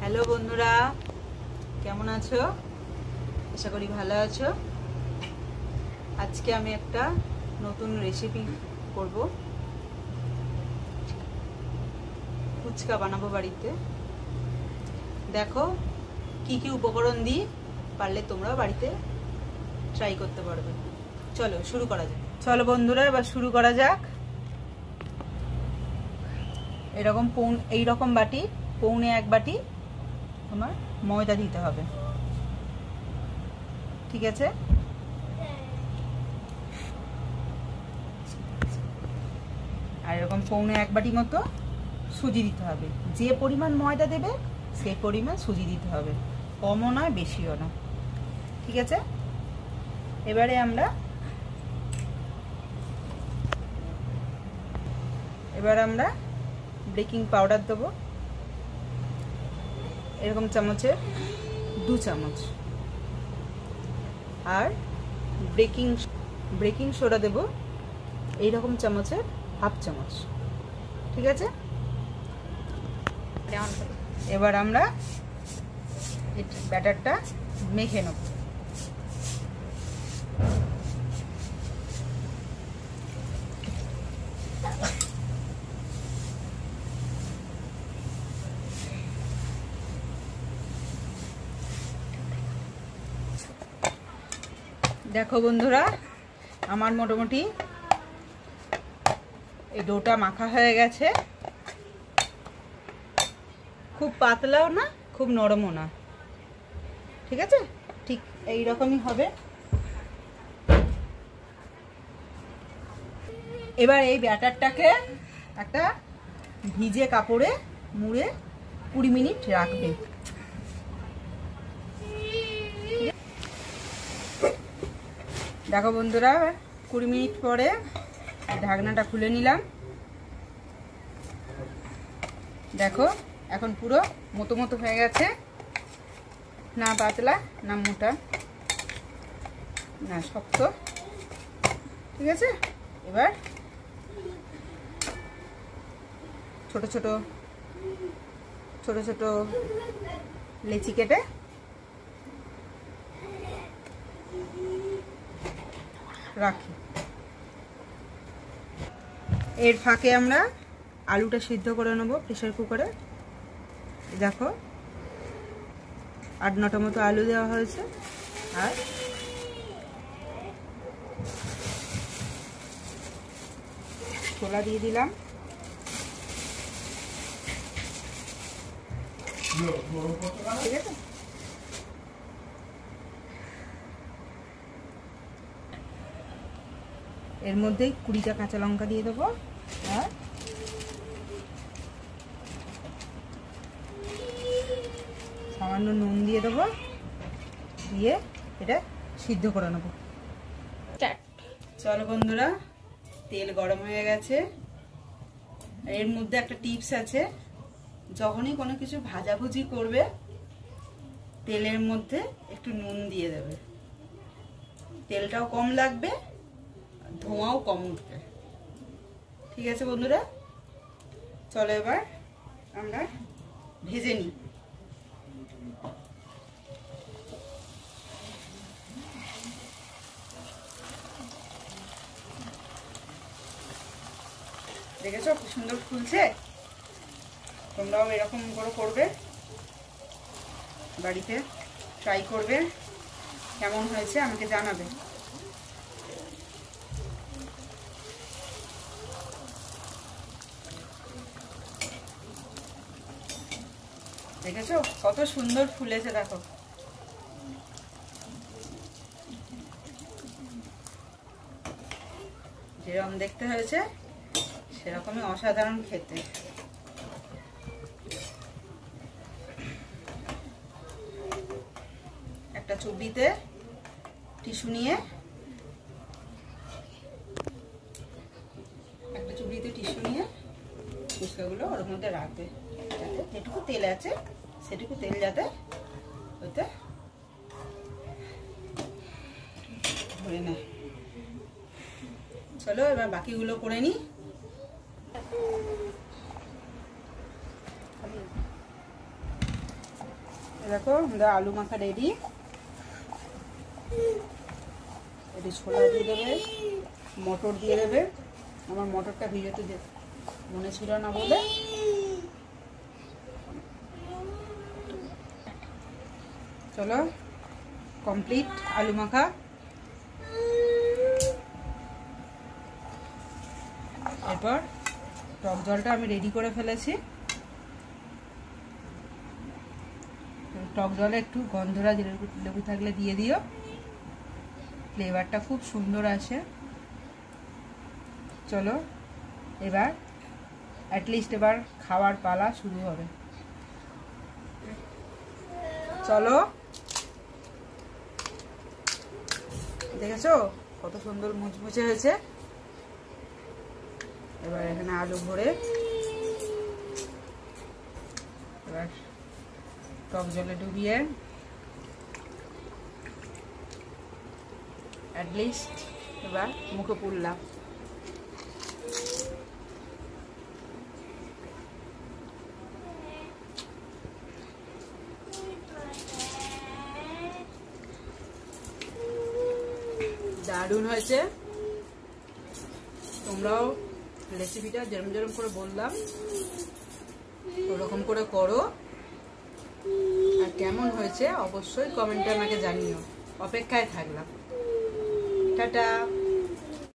Hello বন্ধুরা, কেমন আছো? আশা করি ভালো আছো। আজকে আমি একটা নতুন রেসিপি করব। ফুচকা বানাবো বাড়িতে। দেখো কি কি উপকরণ দিই, পারলে তোমরাও বাড়িতে ট্রাই করতে পারবে। চলো শুরু করা যাক। চলো বন্ধুরা, এবার শুরু করা যাক। এইরকম বাটি, পৌনে এক বাটি তোমার ময়দা দিতে হবে, ঠিক আছে? আর এরকম পৌনে এক বাটি মতো সুজি দিতে হবে। যে পরিমাণ ময়দা দেবে সেই পরিমাণ সুজি দিতে হবে, কমও নয় বেশিও না, ঠিক আছে? এবারে আমরা বেকিং পাউডার দেবো, এরকম চামচের 2 চামচ। আর বেকিং সোডা দেব এইরকম চামচের 1/2 চামচ, ঠিক আছে? এবার আমরা ব্যাটারটা মেখে নেব। দেখো বন্ধুরা, আমার মোটামুটি এই ডোটা মাখা হয়ে গেছে। খুব পাতলাও না, খুব নরমও না, ঠিক আছে? ঠিক এই রকমই হবে। এবার এই ব্যাটারটাকে একটা ভিজে কাপড়ে মুড়ে 20 মিনিট রাখবে। দেখো বন্ধুরা, 20 মিনিট পরে ঢাকনাটা খুলে নিলাম। দেখো এখন পুরো মতো মতো হয়ে গেছে, না পাতলা না মোটা না শক্ত, ঠিক আছে? এবার ছোট ছোট লেচি কেটে রাখি। এর ফাঁকে আমরা আলুটা সিদ্ধ করে নেব প্রেসার কুকারে। দেখো 8-9টা মতো আলু দেওয়া হয়েছে, আর ছোলা দিয়ে দিলাম। ঠিক আছে, এর মধ্যেই 20টা কাঁচা লঙ্কা দিয়ে দেবো, আর সামান্য নুন দিয়ে দেবো, দিয়ে এটা সিদ্ধ করে নেবো। চলো বন্ধুরা, তেল গরম হয়ে গেছে। এর মধ্যে একটা টিপস আছে, যখনই কোনো কিছু ভাজাভুজি করবে তেলের মধ্যে একটু নুন দিয়ে দেবে, তেলটাও কম লাগবে, ধোঁয়াও কম উঠবে, ঠিক আছে বন্ধুরা? চলো এবার আমরা ভেজে নিই। দেখেছো খুব সুন্দর ফুলছে? তোমরাও এরকম করে করবে, বাড়িতে ট্রাই করবে, কেমন হয়েছে আমাকে জানাবে। দেখেছো কত সুন্দর ফুলেছে? দেখো যেরকম দেখতে হয়েছে সেরকমই অসাধারণ খেতে। একটা চুবড়িতে টিস্যু নিয়ে ফুচকাগুলো ওর মধ্যে রাখবে, যাতে যেটুকু তেল আছে সেটুকু তেল যাতে ওতে ধরে নেয়। চলো এবার বাকিগুলো করে নিই। দেখো আমাদের আলু মাখা রেডি। এটি ছোলা দিয়ে দেবে, মটর দিয়ে দেবে। আমার মটরটা ভিজোতে মনে ছিল না বলে চলো কমপ্লিট আলু মাখা। এরপর টক জলটা আমি রেডি করে ফেলেছি। টক জলে একটু গন্ধরাজ লেবু থাকলে দিয়ে দিও, ফ্লেভারটা খুব সুন্দর আসে। চলো এবার অ্যাটলিস্ট এবার খাওয়ার পালা শুরু হবে। চলো, দেখেছো কত সুন্দর মুচমুচে হয়েছে। এবার এখানে আলু ভরে এবার টক জলে ডুবিয়ে অ্যাটলিস্ট এবার মুখে পুরলাম। দারুণ হয়েছে। তোমরাও রেসিপিটা যেরম যেরম করে বললাম ওরকম করে করো, আর কেমন হয়েছে অবশ্যই কমেন্টে আমাকে জানিও। অপেক্ষায় থাকলাম। টাটা।